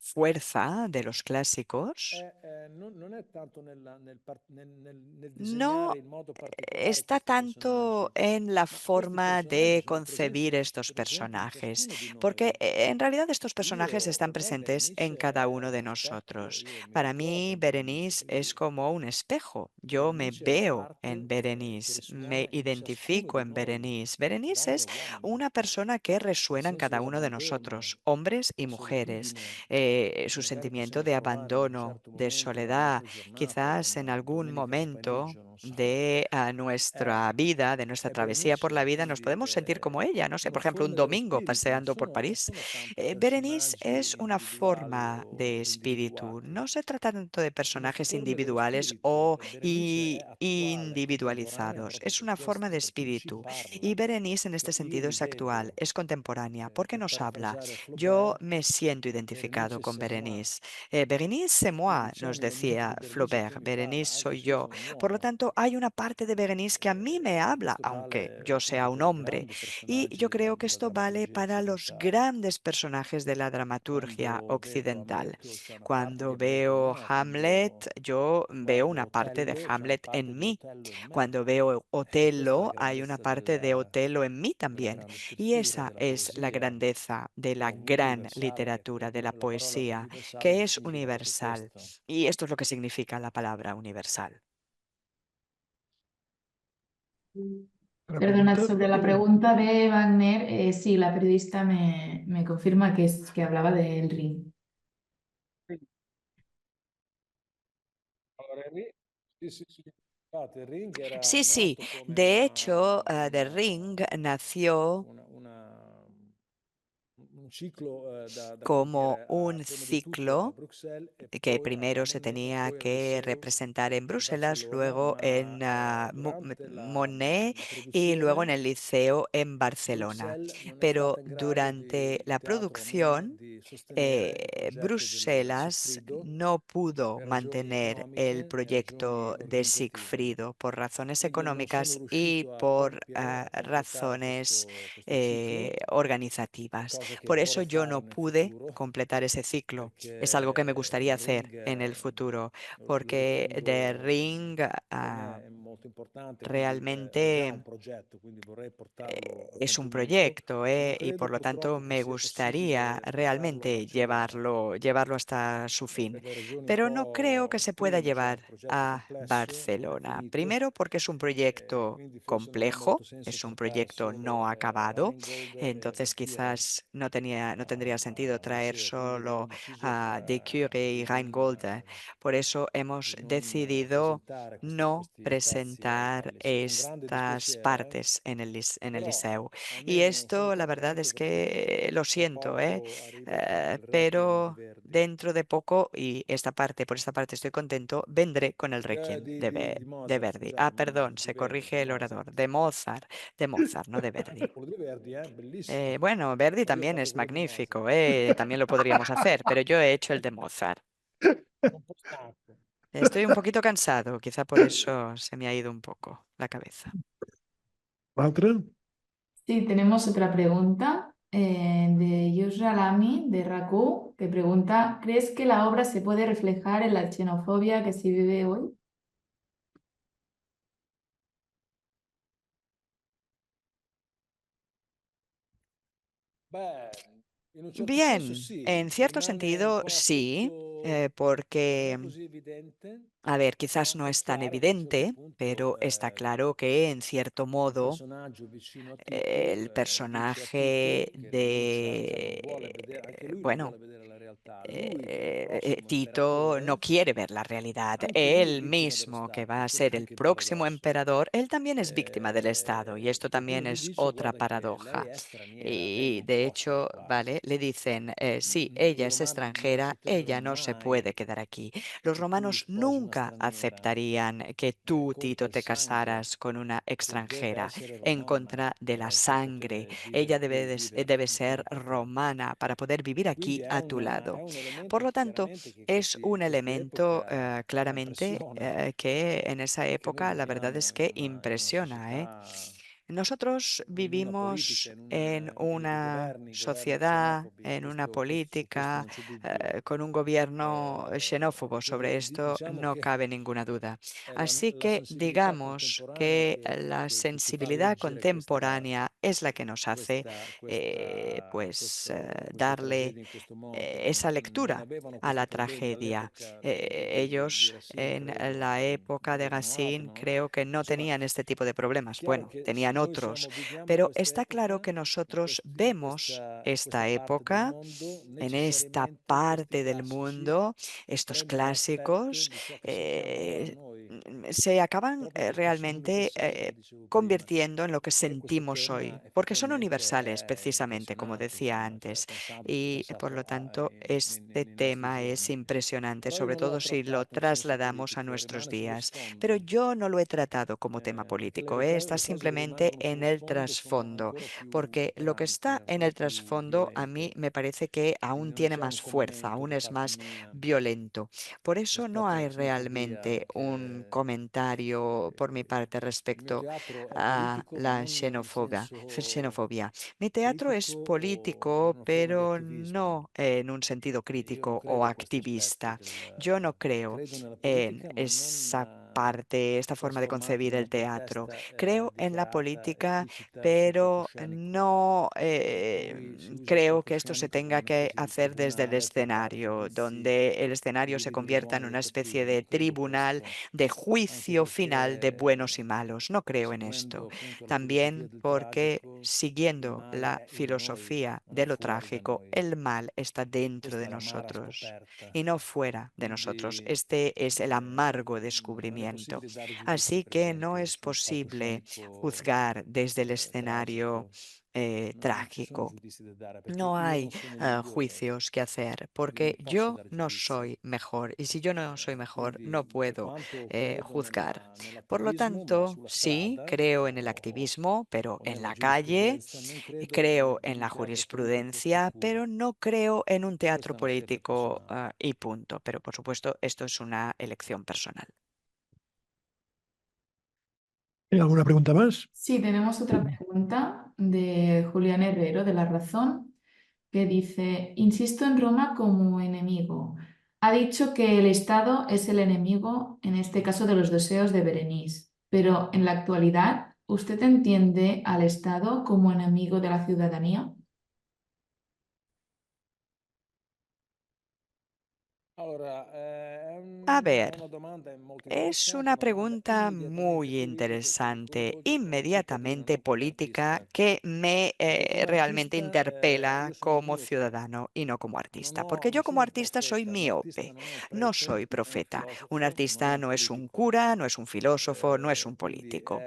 fuerza de los clásicos non è tanto nel no disegnare in modo particolare está questi tanto personaggi, en la ma questi forma personaggi de sono concebir estos presenti in personajes, ciascuno di porque noi. en realidad estos personajes Io, están per me, presentes en Berenice cada è uno de uno specchio, nosotros. io mi Para ritrovo mí, in Berenice, Berenice es quindi como un espejo. Yo me Berenice è una veo parte en che Berenice, me risuona in ciascuno identifico di en noi, Berenice. Berenice donne es e uomini, una persona que il resuena en senso cada uno de dell'abbandono, nosotros, hombres y la mujeres. solitudine che Su magari sentimiento possiamo de provare in un abandono, certo de momento, a soledad, metà giornata, quizás en una algún domenica momento pomeriggio, non so. de È, nuestra vida, de nuestra è travesía por la Berenice, vida, nos quindi podemos sentir como ella, no sé, sono por ejemplo, un forme dello domingo spirito, paseando por non París. sono tanto Berenice es personaggi una individuali forma de o espíritu. individuati, No se trata tanto de sono personajes forme dello individuales spirito o e Berenice è attuale, contemporanea individualizados. proprio Es per una forma questo, de perché ci espíritu. parla. Y Berenice en este Cioè io sentido mi es actual, vedo, es contemporánea, porque per nos habla. parafrasare Yo Flaubert, me siento identificado Berenice con c'est moi. Berenice. Berenice c'est Quindi moi, nos diciamo nel momento decía che Berenice Flaubert. mi parla, Berenice anche soy se io yo. sono un Por lo uomo, tanto, hay una parte de Berenice que a mí me habla, questo aunque vale yo sea appunto un per i hombre. grandi Y yo personaggi creo que della esto vale drammaturgia para los occidentale. grandes personajes de la dramaturgia Quando vedo occidental. Hamlet c'è una parte Cuando che vedo in veo me, Hamlet, yo veo guardo una parte de Otello, c'è una Hamlet parte en di mí. Otello in me. Cuando veo E questa è la Otello, hay una grandezza parte de Otello en mí della también. grande Y scrittura, esa della es la poesia, grandeza de che la è gran universale, che literatura, de la la parola poesía, universale que es significa proprio universal. questo. Y esto es lo que significa la palabra universal. Otra Perdona, pregunta. sobre la pregunta de Wagner, sí, la periodista me confirma que hablaba del ring. Allora, sì. Infatti, il ring era Sí, sí. nato come De hecho, The Ring nació un ciclo da como compiere un prima di tutto a ciclo Bruxelles e que poi a primero se Monet e tenía poi al que Liceo representar en di Bruselas, Barcellona, luego ma en durante Monet la y luego en produzione el Liceo en Barcelona. Bruxelles non è Pero stata in grado durante di, il la teatro Monet producción, di sostenere il progetto del Bruselas Sigfrido no pudo per ragioni mantener el economiche e ragioni proyecto de organizzative. Sigfrido por razones Quindi non sono económicas y riuscito a por compiere, a completare razones questo ciclo, organizativas. cosa che Por eso vorrei yo fare no nel pude futuro, completar ese ciclo. Es algo que me perché gustaría il hacer ring, en el futuro, lo porque The ritengo, Ring per me è molto importante, quindi è già un realmente progetto, quindi vorrei portarlo a es un compimento. proyecto, Non y por credo lo tanto purtroppo che me sia gustaría possibile portarlo a realmente Barcellona, llevarlo hasta su fin, per le ragioni un pero no creo que po', se pueda primo c'è un llevar progetto a complesso, non è Barcelona. finito, Primero porque es un proyecto quindi forse non ha molto complejo, senso es un portare proyecto no solo acabado, Rheingold e entonces Decure quizás no tendría sentido al traer liceo, quindi abbiamo solo deciso a De Curie y Rheingold. Por eso hemos di non decidido presentare no questi pezzi presentar al liceo, con grande estas dispiacere, partes en en el però liceo. Y almeno sono esto, la verdad contento es perché que lo tra siento, poco arriverà il Requiem di pero Verdi, dentro de poco, y por esta parte estoy contento, vendré con el Requiem di de Mozart, Verdi. Ah, scusami, perdón, di se Verdi, corrige di el orador, Mozart. De Mozart, no de Verdi. Quello di Verdi è bellissimo, Bueno, Verdi ma io ho también fatto es quello di magnífico, Mozart. también lo podríamos hacer, pero yo he hecho el de Mozart. Sono un po' stanco. Estoy un poquito cansado, quizá por eso se me ha ido un poco la cabeza. ¿Otra? Sí, tenemos otra pregunta de Yusra Lamy de RACU, que pregunta, ¿crees que la obra se puede reflejar en la xenofobia que se vive hoy? Beh, in un certo senso Bien, sì, en cierto rimane un sentido po' sí, sotto, non è porque, così evidente, a ver, quizás ma no è es tan chiaro che a un certo evidente, punto pero está claro que en cierto il modo personaggio vicino a Tito el dice a personaje Tito che che non vuole de, vedere, anche lui non bueno, vuole vedere la realtà, lui che è il prossimo Tito no imperatore, quiere ver la realidad. anche lui è Él vittima dello mismo, que va Stato, a questo ser è el anche il próximo paradosso. emperador, él también es víctima del Estado y esto E quindi también gli es dice, otra guarda che lei paradoja. è straniera, lei Y non de può stare hecho, qua. vale, le dicen, sí, I ella es romani non extranjera, ci ella terrebbero no se mai puede quedar aquí. Los che tu romanos sposi una nunca straniera, aceptarían que tú, contro Tito, il te sangue casaras con una che deve extranjera essere en romana contra de la per sangre. poter Ella vivere deve, qui, debe viverci ser insieme con te. romana para poder vivir Quindi aquí a tu è lado. un Por elemento lo tanto, chiaramente es un questa elemento epoca fa claramente impressione, que en esa perché noi época la verdad es viviamo que in una impresiona, ¿eh? società Nosotros una politica, vivimos en dei una governi sociedad, xenofobi, en una questo política, non c'è dubbio. con un gobierno xenófobo. Sobre Quindi esto diciamo no che cabe ninguna duda. è Así la que sensibilità digamos que contemporanea la che ci fa sensibilidad leggere contemporánea es la que nos hace questa darle tragedia in questo modo. esa Non lectura avevano a questi la problemi tragedia. all'epoca di Ellos Racine, en la época de credo non Racine avevano. creo que no Insomma, tenían este tipo de è problemas. chiaro Bueno, che tenían noi otros, viviamo pero questa está claro epoca, que nosotros in vemos questa esta parte del época, mondo, en esta necessariamente questi parte del classici mundo, estos prendono l'aspetto clásicos di ciò che sentiamo ora noi, se acaban proprio perché sono realmente universali, come dicevo prima. convirtiendo en lo que E questo sentimos hoy, tema porque son effettivamente universales è precisamente, como impressionante, decía insomma, cioè antes. pensando che Y por lo passato ha tanto, este nei nostri tema es giorni. impresionante, Però io sobre non l'ho todo si lo trattato in senso trasladamos a politico, nuestros rimane sullo días. Pero sfondo, yo no lo he tratado como tema perché político, está le cose che simplemente rimangono en sullo el sfondo sono trasfondo, ancora più porque lo que laceranti, está en ancora el più trasfondo a mí violente. me parece que Quindi aún non tiene c'è un más fuerza, commento aún da es parte más mia violento. Por eso no rispetto alla hay xenofobia realmente un comentario por mi parte il mio respecto teatro è a politico, ma la non in senso xenofobia. Mi teatro es critico o in político, una forma di pero attivismo. no en un sentido Io non crítico o credo a questi aspetti activista. Yo no creo credo nella en politica, ma esa non parte, esta forma de trasformata in concebir una el teatro. protesta Creo en la dichiarata, política, esplicita sul pero palcoscenico, no per cui si usa il creo que esto se palcoscenico come tenga una que specie di hacer desde el tribunale per fare escenario, giudizi donde el escenario se civili dei convierta buoni en e una dei especie cattivi. de Non credo tribunal questo, de anche juicio final de buenos y perché malos. No creo en seguendo esto. appunto la filosofia También del porque tragico, il siguiendo male la è in noi, filosofía non è de lo fuori da trágico, noi. el mal está dentro Questa de è l'amara nosotros scoperta. y no fuera de nosotros. Quindi Este es el amargo non è descubrimiento. possibile dare giudizi, Así per que no esempio, es sul posible palcoscenico juzgar desde el escenario tragico. Non ci sono trágico. giudizi da dare perché No io hay non sono il migliore, juicios que hacer, io non porque posso yo dare no giudizi. soy mejor. Y si yo no soy mejor, no Quindi per puedo quanto credo juzgar. Por lo nell'attivismo, ma tanto, sulla sí, strada creo en el activismo, pero o en nella la calle, giurisprudenza, non credo creo en la nel teatro politico tout jurisprudencia, court. pero no creo en un Questa teatro è una scelta político, personale. y punto. Pero por supuesto, esto es una elección personal. ¿Hay alguna pregunta más? Sí, tenemos otra pregunta de Julián Herrero de La Razón, que dice, insisto en Roma como enemigo. Ha dicho que el Estado es el enemigo, en este caso de los deseos de Berenice, pero en la actualidad, ¿usted entiende al Estado como enemigo de la ciudadanía? Allora, A è ver. una domanda molto Es interessante, una una domanda pregunta immediatamente muy politica che interesante, coinvolge un cittadino, inmediatamente non come política, artista. que me Perché come realmente artista interpela io sono como miope, ciudadano y no como artista, porque non yo como sono un artista soy profeta, un artista miope, non è un no prete, soy non è un profeta. Un filosofo, non è artista un no es un politico. cura, no es un filósofo, no es un Quindi político.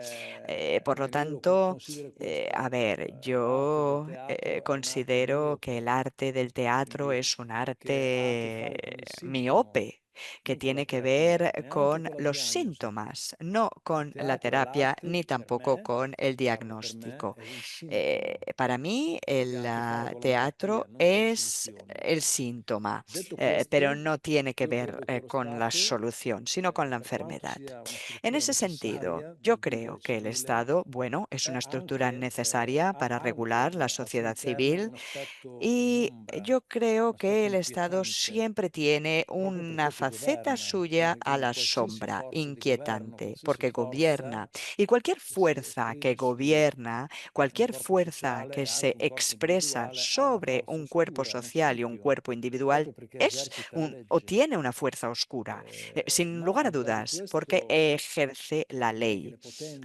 Por lo io lo tanto, considero a questo, ver, l'arte del yo teatro è un'arte considero que el miope, arte del teatro quindi es un che ha a che arte fare con il sintomo, miope que non con la tiene que terapia, ver neanche con con la los diagnosi. síntomas, no Il con la teatro è terapia l'arte ni per tampoco me, con el parlo per me, diagnóstico. è il sintomo Para mí che ha el a che fare con la malattia, teatro non con la es soluzione. el síntoma, Detto pero questo, no tiene que io ver credo che lo con la Stato, solución, sino con la per quanto enfermedad. sia una En struttura ese sentido, necessaria yo del creo vivere que el civile, Estado, bueno, es è una estructura anche, necesaria ha para regular la anche al suo sociedad interno civil un aspetto in y ombra, yo creo un que aspetto el Estado inquietante, siempre tiene proprio una perché ti faceta governa, suya a come la qualsiasi sombra, forza di governo, inquietante, qualsiasi porque forza gobierna. Y cualquier che si fuerza que esprime gobierna, su un cualquier corpo fuerza sociale que e anche se un corpo expresa individuale ha una sobre forza un cuerpo oscura, un social y un occhio, cuerpo individual, proprio perché es esercita la o legge. tiene una fuerza oscura, sin Ma lugar a al di là di dudas, porque questo, ejerce la direi che ley.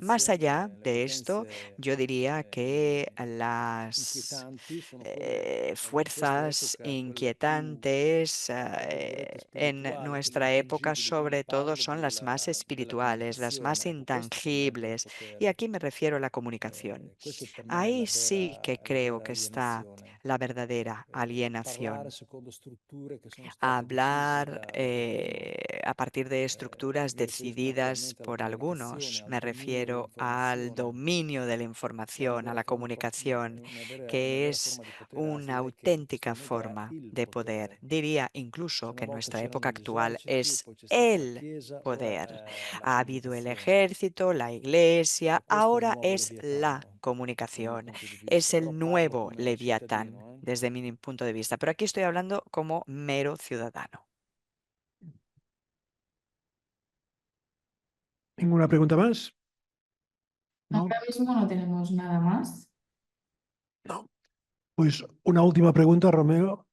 Más allá le de esto, potenze yo diría que las inquietanti sono quelle in questa fuerzas epoca, quelle più, inquietantes tra virgolette, en spirituali, quelle nuestra época intangibili. Quindi sobre todo parlo son las más della espirituales, las más comunicazione. Ecco, questi per me danno intangibles. Y potere. aquí me refiero a la comunicación. Questo per me è Ahí sí que la creo vera que está alienazione. la verdadera alienación. Parlare secondo strutture che sono state Hablar decise a partir de estructuras mi riferisco decididas naturalmente alla por algunos. comunicazione, al Me dominio refiero al dell'informazione, dominio de la che è una información, a vera la forma, comunicación, una que vera es forma di potere, anzi una direi che in questo auténtica momento è forma il de poder. potere. Diría Se incluso una que en volta nuestra c'erano época gli actual eserciti e es poi c'è stata la el Chiesa, ora poder. è la Ha habido el comunicazione. ejército, la iglesia, E questo è il ahora nuovo es la Leviatano, dal mio comunicación. punto di Es vista. Però el parlo nuevo come Leviatán, cittadino, desde mi punto de vista. Pero aquí estoy hablando como mero ciudadano. ¿Ninguna pregunta más? ¿No? Ahora mismo no tenemos nada más. No. Pues una última pregunta, Romeo.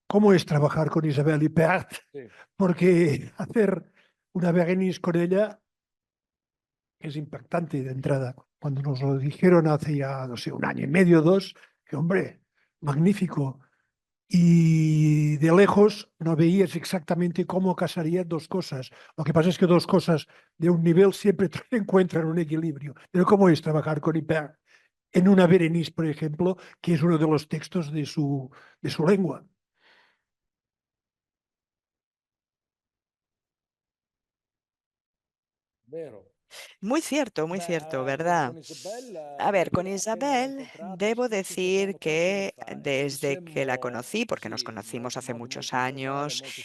¿Cómo es trabajar con Isabel Ipert? Sì. Porque hacer una Berenice con ella es impactante de entrada. Cuando nos lo dijeron hace ya, no sé, un año y medio, dos, que hombre, magnífico. Y de lejos no veías exactamente cómo casarían dos cosas. Lo que pasa es que dos cosas de un nivel siempre encuentran un equilibrio. Pero ¿cómo es trabajar con Ipert en una Berenice, por ejemplo, que es uno de los textos de su lengua? Vero. Muy cierto, ¿verdad? Con Isabel A ver, con appena l'ho Isabel incontrata debo ci decir facciamo tanto da que fare. desde que la Uscemmo conocí, porque nos così, conocimos hace modo muchos molto informale, años molto spontaneo,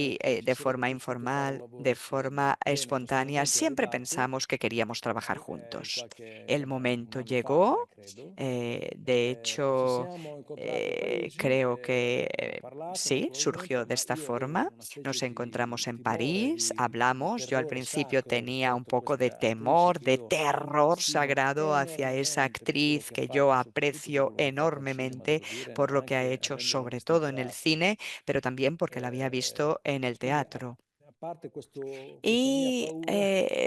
y che ci de sarebbe forma piaciuto fare un informal, lavoro de insieme. forma Bene, questo espontánea, momento è siempre arrivato pensamos que queríamos trabajar juntos. El un momento anno fa llegó, ormai credo. de Poi ci hecho, siamo incontrati a Parigi, creo que abbiamo parlato sí, naturalmente, surgió de ma esta io avevo forma. una specie Nos encontramos di en timore, París, di hablamos. Yo al terrore principio sacro tenía un rispetto a poco questa de attrice temor, che de io terror stimo sagrado hacia esa enormemente per quello actriz che ha que yo fatto, soprattutto per aprecio quello che ha fatto al cinema, enormemente devo dire, por ma lo que ha anche hecho, avendola sobre vista in todo en el teatro. cine, pero también porque la había visto en el Quindi teatro. a parte questa mia Y paura,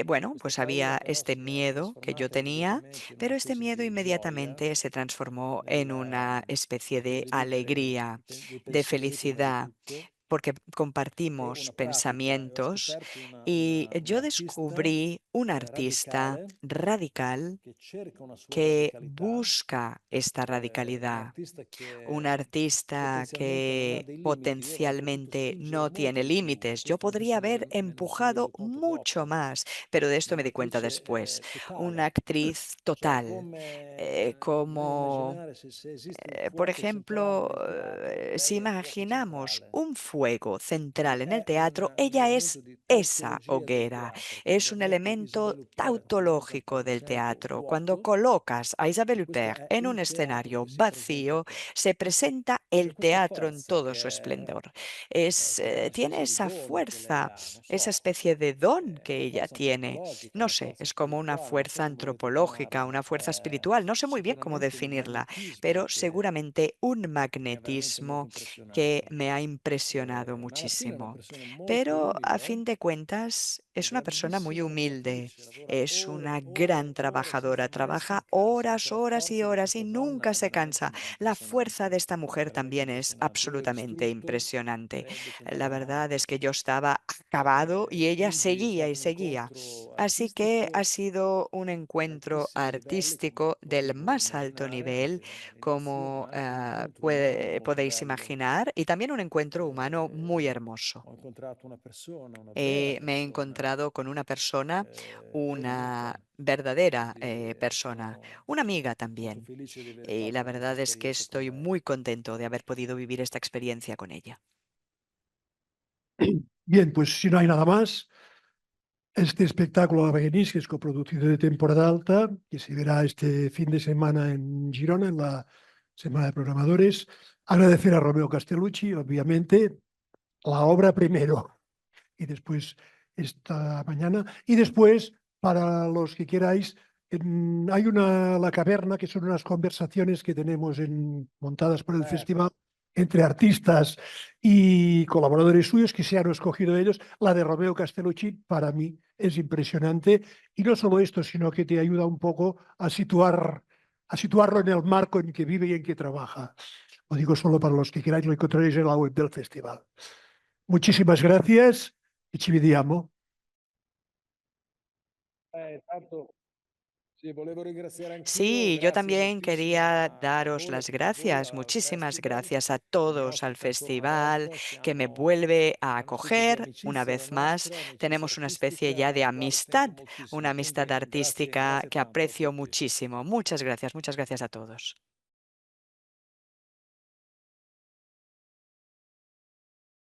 bueno, questa pues paura había però este si è miedo que yo trasformata tenía, immediatamente in una pero este specie miedo di gioia inmediatamente se transformó en nel, una especie nel de condividere alegría, dei de pensieri prima di felicidad, tutto porque e compartimos una pratica, e ho pensamientos scoperto y un yo artista descubrí un artista radicale radical che cerca una sua que radicalità, busca esta un radicalidad, artista un che artista potenzialmente non ha que dei limiti. Io avrei potuto potencialmente spingere no molto tiene di più e límites. Yo questo podría haber me ne sono reso empujado conto mucho dopo, más, pero de di esto me di cuenta un'attrice después. Una totale, actriz cioè total, come devi como immaginare se esiste un por fuoco centrale ejemplo, nel teatro, si lei è il fuoco imaginamos centrale, un fuego quindi central en el è teatro, un ella es elemento di esa tautologia del hoguera, teatro. Quando es un metti elemento Isabelle Huppert davanti a un tautológico del palcoscenico teatro. Cuando vuoto, colocas a Isabelle questo Huppert è en un il teatro escenario che si presenta a vacío, te. se presenta C'è el questa teatro en forza todo su esplendor. che è una Tiene specie di esa dono che lei fuerza, ha, non esa so, especie de don è que una ella forza tiene. antropologica, No una sé, forza es como una spirituale, non so fuerza come volete antropológica, una chiamarla, fuerza espiritual. No sé muy bien cómo sicuramente un definirla, magnetismo pero seguramente un che è veramente molto magnetismo que impressionante. me ha impresionado Ma alla fine è una muchísimo. persona molto Pero a umile, fin de cuentas una es una persona muy grandissima humilde, lavoratrice, lavora es ore, una ore, gran ore senza trabajadora, mai trabaja stancarsi. Ecco, horas, la horas y forza di horas y questa donna nunca è se veramente cansa. La fuerza de impressionante, esta mujer veramente también es impressionante. Io l'ho absolutamente distrutto, impresionante. credo che La nada verdad es mai. que yo estaba acabado y ella Quindi è seguía y stato un seguía. incontro Así que ha artistico sido un di encuentro altissimi livelli, come artístico del potevo más alto immaginare nivel, anche all'inizio, como ma anche un incontro umano di molto podéis bello. imaginar, y también un encuentro humano muy hermoso. Ho incontrato una persona, una vera Me he persona, encontrado con una persona, una unita. verdadera Quindi persona, sono una amiga molto también. felice di aver Y la fatto questa verdad es que esperienza con estoy lei. muy contento de haber podido vivir esta experiencia con ella. Bien, pues si no hay nada más, este espectáculo Aveganís, que es coproducido de temporada alta, que se verá este fin de semana en Girona, en la Semana de Programadores. Agradecer a Romeo Castellucci, obviamente, la obra primero y después esta mañana. Y después, para los que queráis, hay La Caverna, que son unas conversaciones que tenemos montadas por el festival entre artistas y colaboradores suyos que se han escogido de ellos. La de Romeo Castellucci para mí es impresionante y no solo esto, sino que te ayuda un poco a situarlo en el marco en que vive y en que trabaja. Lo digo solo para los que queráis, lo encontraréis en la web del festival. Muchísimas gracias y ci vediamo. Tanto Sí, yo también quería daros las gracias, muchísimas gracias a todos, al festival que me vuelve a acoger una vez más. Tenemos una especie ya de amistad, una amistad artística que aprecio muchísimo. Muchas gracias a todos.